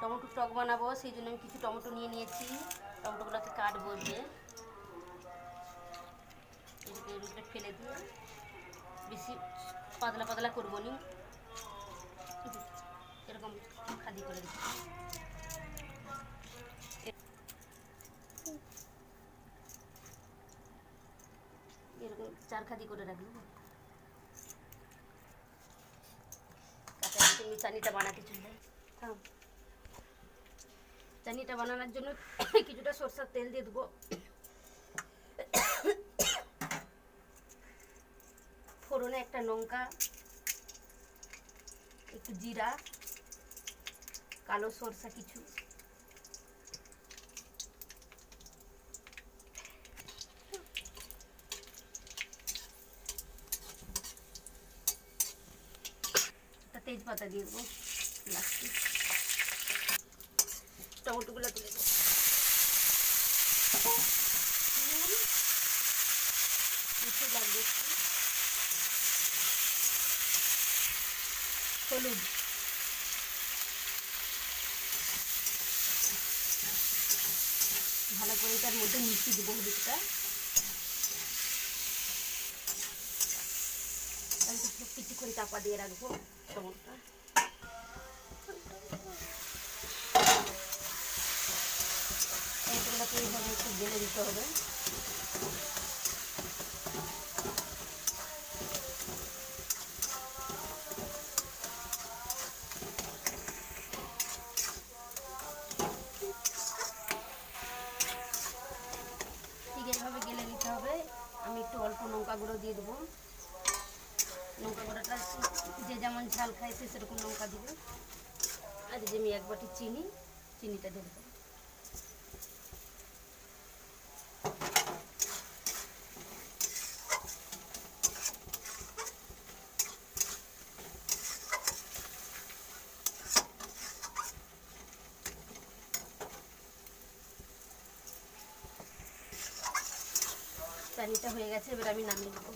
Tomato টক বানাবো, সেই জন্য আমি কিছু টমেটো নিয়ে নিয়েছি। টমেটোগুলোকে কাটবো, দিয়ে এগুলোকে ফেলে দিয়ে বেশি পাতলা পাতলা করবো নি, এরকম খাদি করে দিচ্ছি। এরকম 4 খাদি করে রাখবো। কাঁচা চাটনিটা বানাতে চলে থাম। চাটনিটা বানানোর জন্য কিছুটা সরষের তেল দিয়ে দেবো, ফোড়নে একটা লঙ্কা, একটু জিরা, কালো সরষা কিছু, একটা তেজপাতা দিয়ে দেবো লাস্টে। টমেটোগুলো তুলে দেবো, মিশিয়ে লাগবে একটু হলুদ, ভালো করে তার মধ্যে মিশিয়ে দেবো হলুদটা। কিছুক্ষণ চাপা দিয়ে রাখবো টমেটোটা। টমেটোগুলোকে এইভাবে একটু গেলে দিতে হবে। ঠিক এইভাবে গেলে নিতে হবে। আমি একটু অল্প লঙ্কা গুঁড়ো দিয়ে দেবো। লঙ্কা গুঁড়োটা যে যেমন ঝাল খায় সে সেরকম লঙ্কা দেবে। আর যে আমি 1 বাটি চিনিটা দিয়ে দেবো। চাটনিটা হয়ে গেছে, এবার আমি নামিয়ে দেবো।